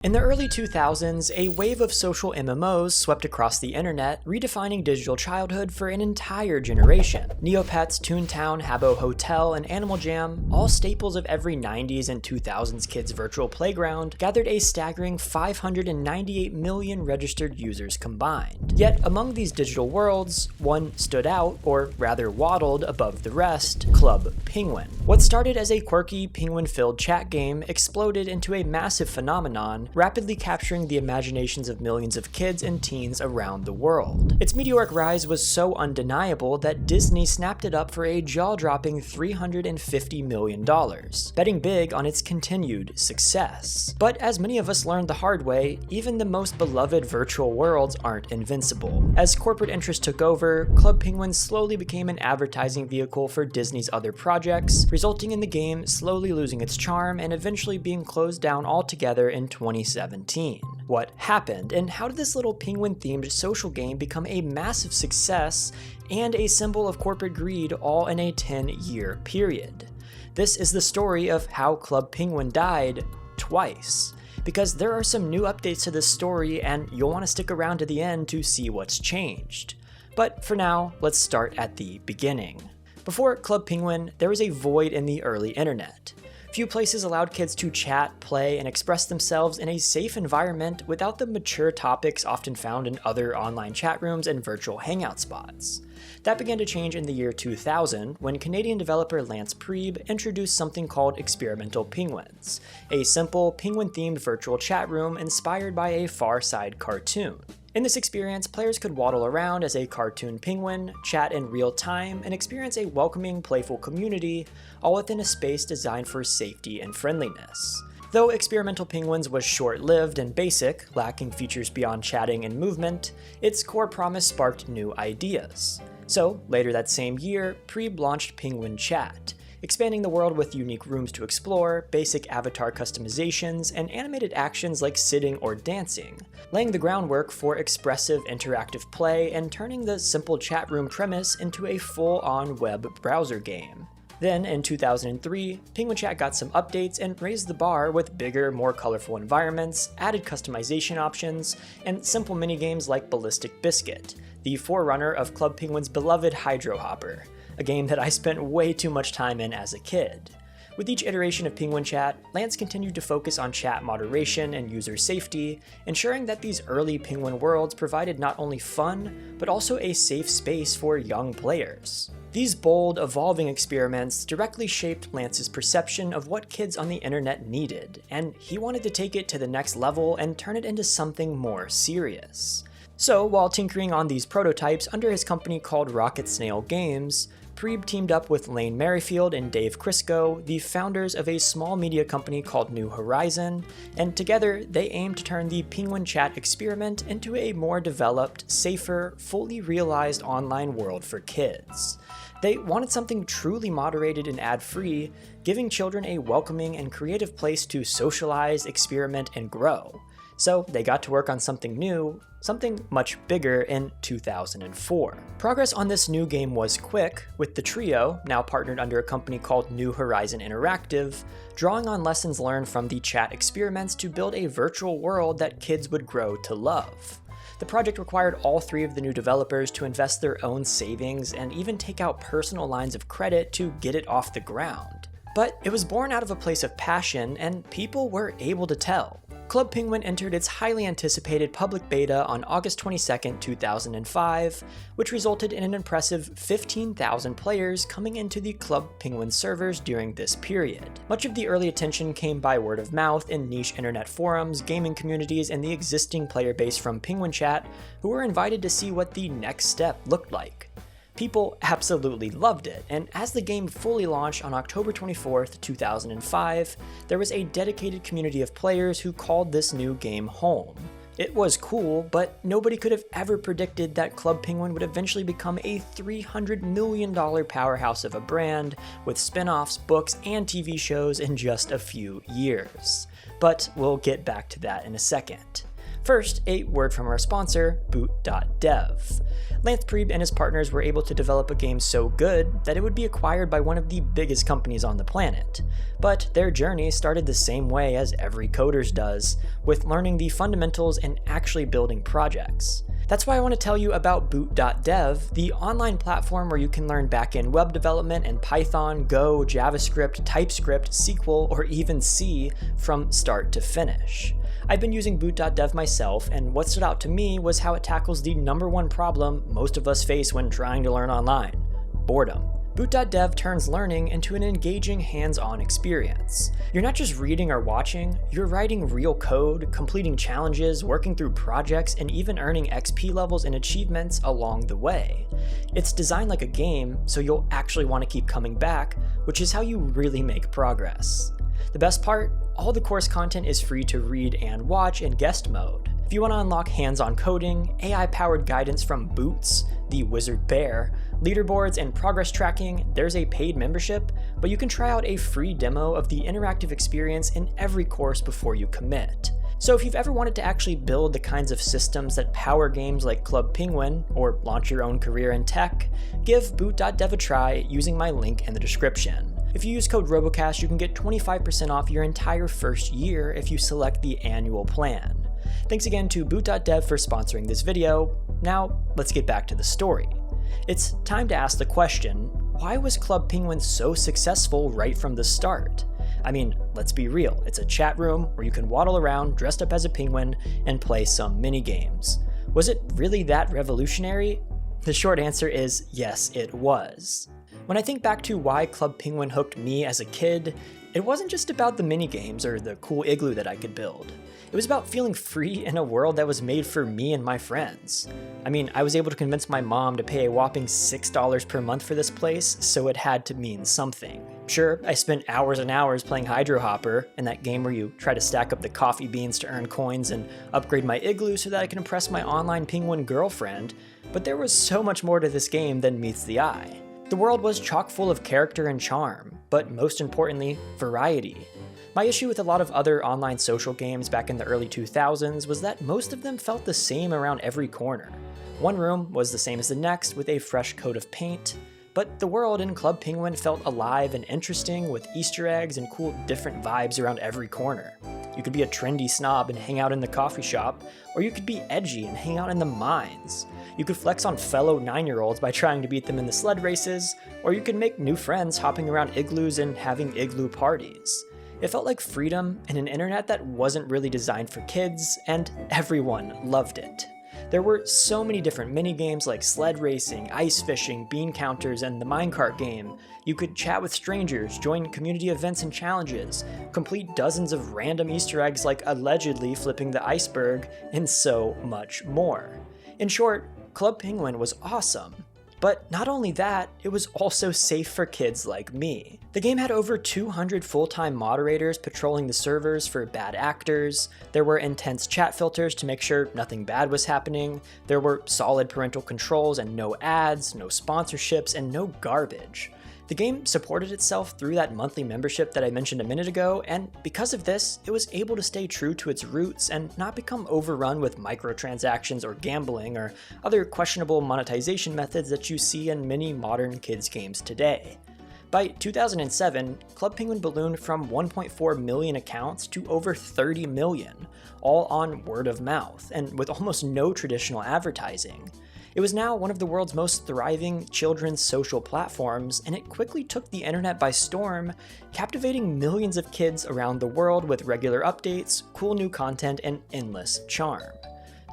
In the early 2000s, a wave of social MMOs swept across the internet, redefining digital childhood for an entire generation. Neopets, Toontown, Habbo Hotel, and Animal Jam, all staples of every 90s and 2000s kids' virtual playground, gathered a staggering 598 million registered users combined. Yet, among these digital worlds, one stood out, or rather waddled above the rest: Club Penguin. What started as a quirky penguin-filled chat game exploded into a massive phenomenon, rapidly capturing the imaginations of millions of kids and teens around the world. Its meteoric rise was so undeniable that Disney snapped it up for a jaw-dropping $350 million, betting big on its continued success. But as many of us learned the hard way, even the most beloved virtual worlds aren't invincible. As corporate interests took over, Club Penguin slowly became an advertising vehicle for Disney's other projects, resulting in the game slowly losing its charm and eventually being closed down altogether in 2017. What happened, and how did this little penguin-themed social game become a massive success and a symbol of corporate greed all in a 10-year period? This is the story of how Club Penguin died twice, because there are some new updates to this story and you'll want to stick around to the end to see what's changed. But for now, let's start at the beginning. Before Club Penguin, there was a void in the early internet. Few places allowed kids to chat, play, and express themselves in a safe environment without the mature topics often found in other online chat rooms and virtual hangout spots. That began to change in the year 2000 when Canadian developer Lance Priebe introduced something called Experimental Penguins, a simple penguin-themed virtual chat room inspired by a Far Side cartoon. In this experience, players could waddle around as a cartoon penguin, chat in real time, and experience a welcoming, playful community, all within a space designed for safety and friendliness. Though Experimental Penguins was short-lived and basic, lacking features beyond chatting and movement, its core promise sparked new ideas. So, later that same year, Priebe launched Penguin Chat, expanding the world with unique rooms to explore, basic avatar customizations, and animated actions like sitting or dancing, laying the groundwork for expressive interactive play and turning the simple chat room premise into a full-on web browser game. Then, in 2003, Penguin Chat got some updates and raised the bar with bigger, more colorful environments, added customization options, and simple minigames like Ballistic Biscuit, the forerunner of Club Penguin's beloved Hydro Hopper, a game that I spent way too much time in as a kid. With each iteration of Penguin Chat, Lance continued to focus on chat moderation and user safety, ensuring that these early Penguin worlds provided not only fun, but also a safe space for young players. These bold, evolving experiments directly shaped Lance's perception of what kids on the internet needed, and he wanted to take it to the next level and turn it into something more serious. So, while tinkering on these prototypes under his company called Rocket Snail Games, Priebe teamed up with Lane Merrifield and Dave Crisco, the founders of a small media company called New Horizon, and together they aimed to turn the Penguin Chat experiment into a more developed, safer, fully realized online world for kids. They wanted something truly moderated and ad-free, giving children a welcoming and creative place to socialize, experiment, and grow. So they got to work on something new, something much bigger in 2004. Progress on this new game was quick, with the trio, now partnered under a company called New Horizon Interactive, drawing on lessons learned from the chat experiments to build a virtual world that kids would grow to love. The project required all three of the new developers to invest their own savings and even take out personal lines of credit to get it off the ground. But it was born out of a place of passion, and people were able to tell. Club Penguin entered its highly anticipated public beta on August 22, 2005, which resulted in an impressive 15,000 players coming into the Club Penguin servers during this period. Much of the early attention came by word of mouth in niche internet forums, gaming communities, and the existing player base from Penguin Chat, who were invited to see what the next step looked like. People absolutely loved it, and as the game fully launched on October 24, 2005, there was a dedicated community of players who called this new game home. It was cool, but nobody could have ever predicted that Club Penguin would eventually become a $300 million powerhouse of a brand, with spin-offs, books, and TV shows in just a few years. But we'll get back to that in a second. First, a word from our sponsor, boot.dev. Lance Prieb and his partners were able to develop a game so good that it would be acquired by one of the biggest companies on the planet. But their journey started the same way as every coder's does, with learning the fundamentals and actually building projects. That's why I want to tell you about boot.dev, the online platform where you can learn back-end web development in Python, Go, JavaScript, TypeScript, SQL, or even C from start to finish. I've been using boot.dev myself, and what stood out to me was how it tackles the #1 problem most of us face when trying to learn online: boredom. Boot.dev turns learning into an engaging hands-on experience. You're not just reading or watching, you're writing real code, completing challenges, working through projects, and even earning XP levels and achievements along the way. It's designed like a game, so you'll actually want to keep coming back, which is how you really make progress. The best part? All the course content is free to read and watch in guest mode. If you want to unlock hands-on coding, AI-powered guidance from Boots, the wizard bear, leaderboards, and progress tracking, there's a paid membership, but you can try out a free demo of the interactive experience in every course before you commit. So if you've ever wanted to actually build the kinds of systems that power games like Club Penguin, or launch your own career in tech, give boot.dev a try using my link in the description. If you use code robokast, you can get 25% off your entire first year if you select the annual plan. Thanks again to boot.dev for sponsoring this video. Now, let's get back to the story. It's time to ask the question, why was Club Penguin so successful right from the start? I mean, let's be real, it's a chat room where you can waddle around dressed up as a penguin and play some mini games. Was it really that revolutionary? The short answer is yes, it was. When I think back to why Club Penguin hooked me as a kid, it wasn't just about the minigames or the cool igloo that I could build. It was about feeling free in a world that was made for me and my friends. I mean, I was able to convince my mom to pay a whopping $6 per month for this place, so it had to mean something. Sure, I spent hours and hours playing Hydro Hopper, in that game where you try to stack up the coffee beans to earn coins and upgrade my igloo so that I can impress my online penguin girlfriend, but there was so much more to this game than meets the eye. The world was chock full of character and charm, but most importantly, variety. My issue with a lot of other online social games back in the early 2000s was that most of them felt the same around every corner. One room was the same as the next with a fresh coat of paint, but the world in Club Penguin felt alive and interesting with Easter eggs and cool different vibes around every corner. You could be a trendy snob and hang out in the coffee shop, or you could be edgy and hang out in the mines. You could flex on fellow 9-year-olds by trying to beat them in the sled races, or you could make new friends hopping around igloos and having igloo parties. It felt like freedom in an internet that wasn't really designed for kids, and everyone loved it. There were so many different minigames like sled racing, ice fishing, bean counters, and the minecart game. You could chat with strangers, join community events and challenges, complete dozens of random Easter eggs like allegedly flipping the iceberg, and so much more. In short, Club Penguin was awesome. But not only that, it was also safe for kids like me. The game had over 200 full-time moderators patrolling the servers for bad actors, there were intense chat filters to make sure nothing bad was happening, there were solid parental controls and no ads, no sponsorships, and no garbage. The game supported itself through that monthly membership that I mentioned a minute ago, and because of this, it was able to stay true to its roots and not become overrun with microtransactions or gambling or other questionable monetization methods that you see in many modern kids games today. By 2007, Club Penguin ballooned from 1.4 million accounts to over 30 million, all on word of mouth, and with almost no traditional advertising. It was now one of the world's most thriving children's social platforms, and it quickly took the internet by storm, captivating millions of kids around the world with regular updates, cool new content, and endless charm.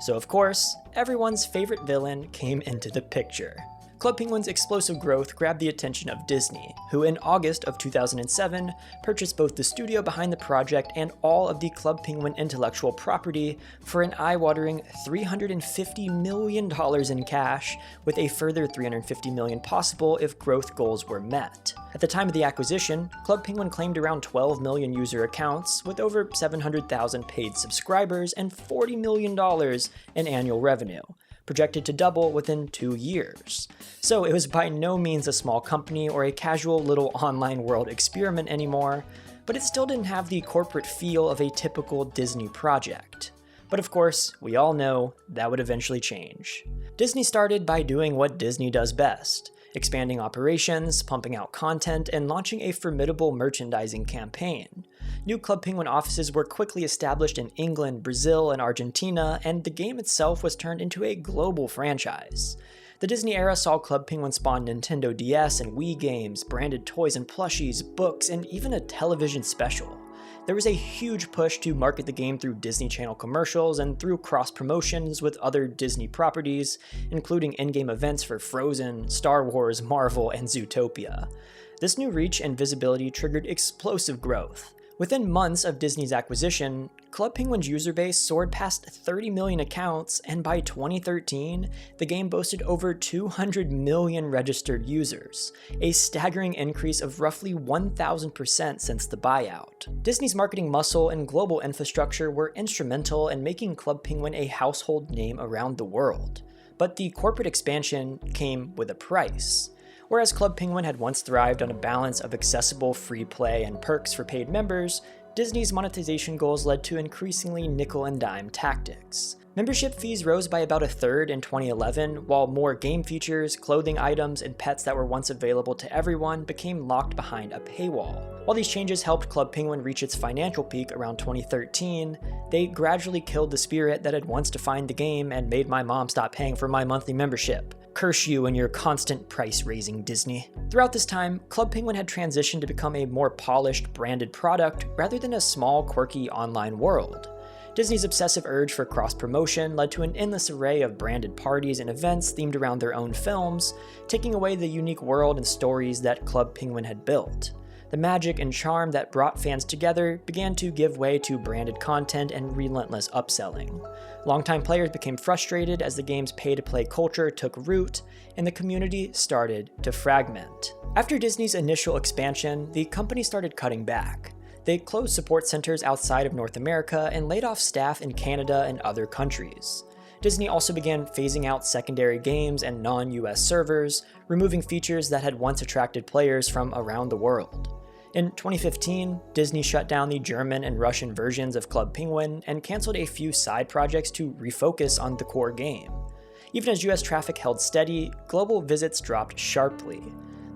So of course, everyone's favorite villain came into the picture. Club Penguin's explosive growth grabbed the attention of Disney, who in August of 2007 purchased both the studio behind the project and all of the Club Penguin intellectual property for an eye-watering $350 million in cash, with a further $350 million possible if growth goals were met. At the time of the acquisition, Club Penguin claimed around 12 million user accounts, with over 700,000 paid subscribers and $40 million in annual revenue, projected to double within 2 years. So it was by no means a small company or a casual little online world experiment anymore, but it still didn't have the corporate feel of a typical Disney project. But of course, we all know that would eventually change. Disney started by doing what Disney does best: expanding operations, pumping out content, and launching a formidable merchandising campaign. New Club Penguin offices were quickly established in England, Brazil, and Argentina, and the game itself was turned into a global franchise. The Disney era saw Club Penguin spawn Nintendo DS and Wii games, branded toys and plushies, books, and even a television special. There was a huge push to market the game through Disney Channel commercials and through cross-promotions with other Disney properties, including in-game events for Frozen, Star Wars, Marvel, and Zootopia. This new reach and visibility triggered explosive growth. Within months of Disney's acquisition, Club Penguin's user base soared past 30 million accounts, and by 2013, the game boasted over 200 million registered users, a staggering increase of roughly 1,000% since the buyout. Disney's marketing muscle and global infrastructure were instrumental in making Club Penguin a household name around the world. But the corporate expansion came with a price. Whereas Club Penguin had once thrived on a balance of accessible free play and perks for paid members, Disney's monetization goals led to increasingly nickel-and-dime tactics. Membership fees rose by about a third in 2011, while more game features, clothing items, and pets that were once available to everyone became locked behind a paywall. While these changes helped Club Penguin reach its financial peak around 2013, they gradually killed the spirit that had once defined the game and made my mom stop paying for my monthly membership. Curse you and your constant price-raising, Disney. Throughout this time, Club Penguin had transitioned to become a more polished, branded product rather than a small, quirky online world. Disney's obsessive urge for cross-promotion led to an endless array of branded parties and events themed around their own films, taking away the unique world and stories that Club Penguin had built. The magic and charm that brought fans together began to give way to branded content and relentless upselling. Longtime players became frustrated as the game's pay-to-play culture took root, and the community started to fragment. After Disney's initial expansion, the company started cutting back. They closed support centers outside of North America and laid off staff in Canada and other countries. Disney also began phasing out secondary games and non-US servers, removing features that had once attracted players from around the world. In 2015, Disney shut down the German and Russian versions of Club Penguin and canceled a few side projects to refocus on the core game. Even as US traffic held steady, global visits dropped sharply.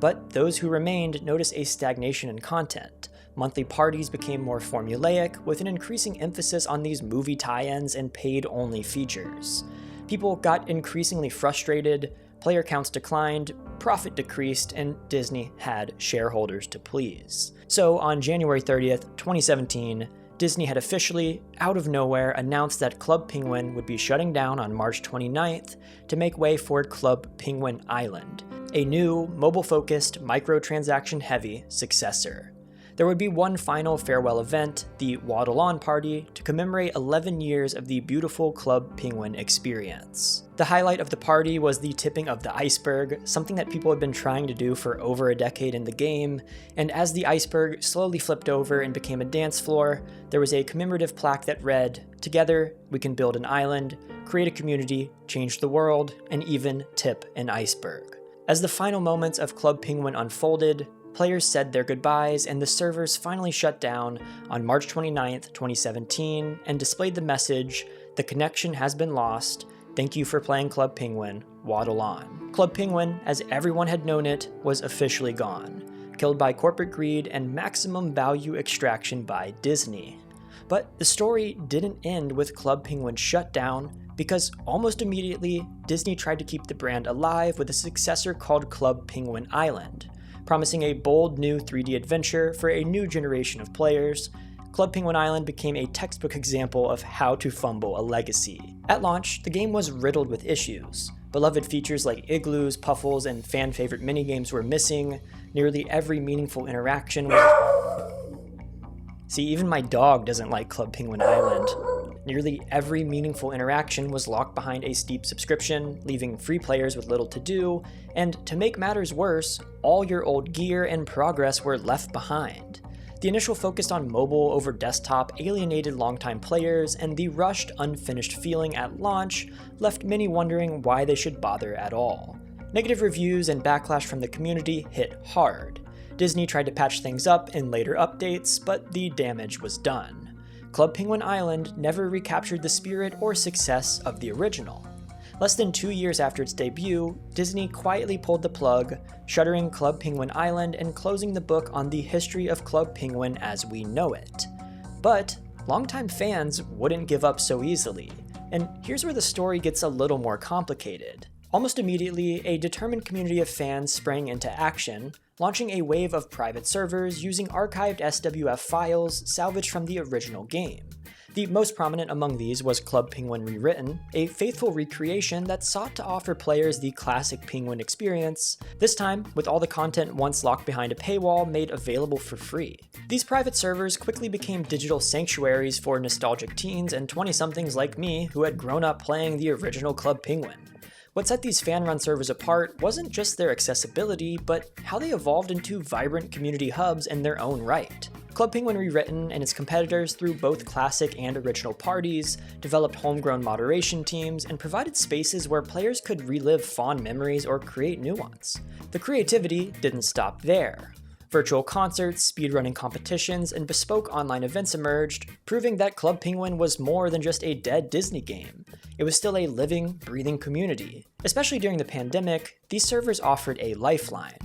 But those who remained noticed a stagnation in content. Monthly parties became more formulaic, with an increasing emphasis on these movie tie-ins and paid-only features. People got increasingly frustrated, player counts declined, profit decreased, and Disney had shareholders to please. So on January 30th, 2017, Disney had officially, out of nowhere, announced that Club Penguin would be shutting down on March 29th to make way for Club Penguin Island, a new, mobile-focused, microtransaction-heavy successor. There would be one final farewell event, the Waddle On Party, to commemorate 11 years of the beautiful Club Penguin experience. The highlight of the party was the tipping of the iceberg, something that people had been trying to do for over a decade in the game, and as the iceberg slowly flipped over and became a dance floor, there was a commemorative plaque that read, "Together, we can build an island, create a community, change the world, and even tip an iceberg." As the final moments of Club Penguin unfolded, players said their goodbyes, and the servers finally shut down on March 29th, 2017, and displayed the message, "The connection has been lost. Thank you for playing Club Penguin. Waddle on." Club Penguin, as everyone had known it, was officially gone, killed by corporate greed and maximum value extraction by Disney. But the story didn't end with Club Penguin shut down, because almost immediately, Disney tried to keep the brand alive with a successor called Club Penguin Island. Promising a bold new 3D adventure for a new generation of players, Club Penguin Island became a textbook example of how to fumble a legacy. At launch, the game was riddled with issues. Beloved features like igloos, puffles, and fan-favorite minigames were missing. Nearly every meaningful interaction was... See, even my dog doesn't like Club Penguin Island. Nearly every meaningful interaction was locked behind a steep subscription, leaving free players with little to do, and to make matters worse, all your old gear and progress were left behind. The initial focus on mobile over desktop alienated longtime players, and the rushed, unfinished feeling at launch left many wondering why they should bother at all. Negative reviews and backlash from the community hit hard. Disney tried to patch things up in later updates, but the damage was done. Club Penguin Island never recaptured the spirit or success of the original. Less than 2 years after its debut, Disney quietly pulled the plug, shuttering Club Penguin Island and closing the book on the history of Club Penguin as we know it. But longtime fans wouldn't give up so easily, and here's where the story gets a little more complicated. Almost immediately, a determined community of fans sprang into action, launching a wave of private servers using archived SWF files salvaged from the original game. The most prominent among these was Club Penguin Rewritten, a faithful recreation that sought to offer players the classic Penguin experience, this time with all the content once locked behind a paywall made available for free. These private servers quickly became digital sanctuaries for nostalgic teens and 20-somethings like me who had grown up playing the original Club Penguin. What set these fan-run servers apart wasn't just their accessibility, but how they evolved into vibrant community hubs in their own right. Club Penguin Rewritten and its competitors threw both classic and original parties, developed homegrown moderation teams, and provided spaces where players could relive fond memories or create new ones. The creativity didn't stop there. Virtual concerts, speedrunning competitions, and bespoke online events emerged, proving that Club Penguin was more than just a dead Disney game. It was still a living, breathing community. Especially during the pandemic, these servers offered a lifeline.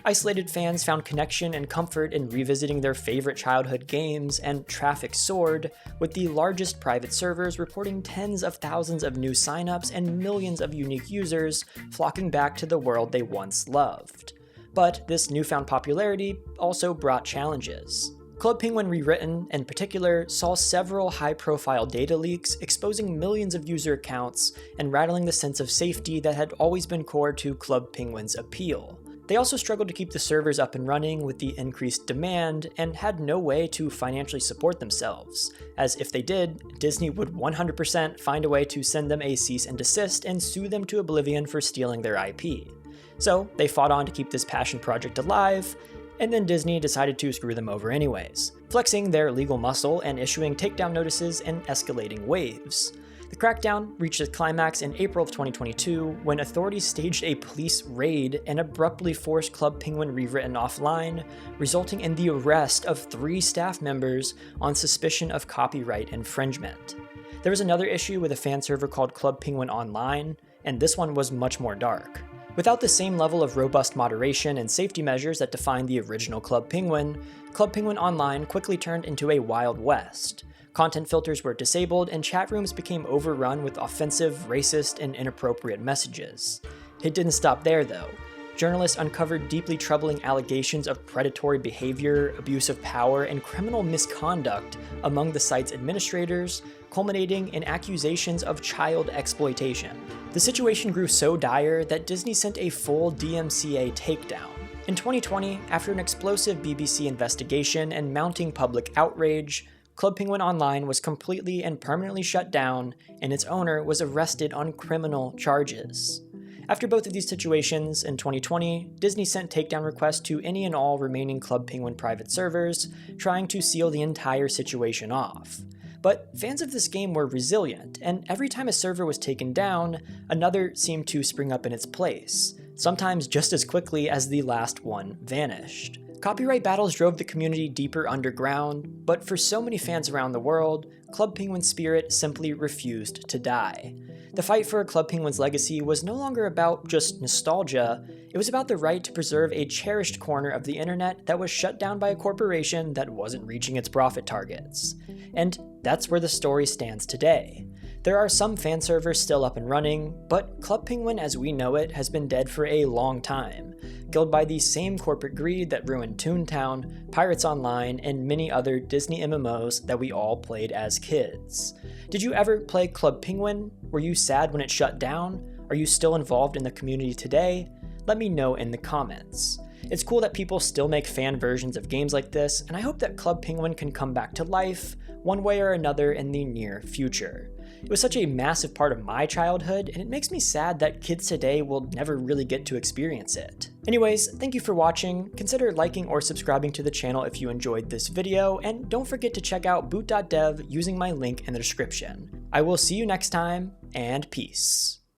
Isolated fans found connection and comfort in revisiting their favorite childhood games, and traffic soared, with the largest private servers reporting tens of thousands of new signups and millions of unique users flocking back to the world they once loved. But this newfound popularity also brought challenges. Club Penguin Rewritten, in particular, saw several high-profile data leaks exposing millions of user accounts and rattling the sense of safety that had always been core to Club Penguin's appeal. They also struggled to keep the servers up and running with the increased demand and had no way to financially support themselves, as if they did, Disney would 100% find a way to send them a cease and desist and sue them to oblivion for stealing their IP. So they fought on to keep this passion project alive, and then Disney decided to screw them over anyways, flexing their legal muscle and issuing takedown notices in escalating waves. The crackdown reached its climax in April of 2022 when authorities staged a police raid and abruptly forced Club Penguin Rewritten offline, resulting in the arrest of 3 staff members on suspicion of copyright infringement. There was another issue with a fan server called Club Penguin Online, and this one was much more dark. Without the same level of robust moderation and safety measures that defined the original Club Penguin Online quickly turned into a Wild West. Content filters were disabled, and chat rooms became overrun with offensive, racist, and inappropriate messages. It didn't stop there, though. Journalists uncovered deeply troubling allegations of predatory behavior, abuse of power, and criminal misconduct among the site's administrators, culminating in accusations of child exploitation. The situation grew so dire that Disney sent a full DMCA takedown. In 2020, after an explosive BBC investigation and mounting public outrage, Club Penguin Online was completely and permanently shut down, and its owner was arrested on criminal charges. After both of these situations, in 2020, Disney sent takedown requests to any and all remaining Club Penguin private servers, trying to seal the entire situation off. But fans of this game were resilient, and every time a server was taken down, another seemed to spring up in its place, sometimes just as quickly as the last one vanished. Copyright battles drove the community deeper underground, but for so many fans around the world, Club Penguin's spirit simply refused to die. The fight for Club Penguin's legacy was no longer about just nostalgia, it was about the right to preserve a cherished corner of the internet that was shut down by a corporation that wasn't reaching its profit targets. And that's where the story stands today. There are some fan servers still up and running, but Club Penguin as we know it has been dead for a long time, killed by the same corporate greed that ruined Toontown, Pirates Online, and many other Disney MMOs that we all played as kids. Did you ever play Club Penguin? Were you sad when it shut down? Are you still involved in the community today? Let me know in the comments. It's cool that people still make fan versions of games like this, and I hope that Club Penguin can come back to life, one way or another in the near future. It was such a massive part of my childhood, and it makes me sad that kids today will never really get to experience it. Anyways, thank you for watching. Consider liking or subscribing to the channel if you enjoyed this video, and don't forget to check out boot.dev using my link in the description. I will see you next time, and peace.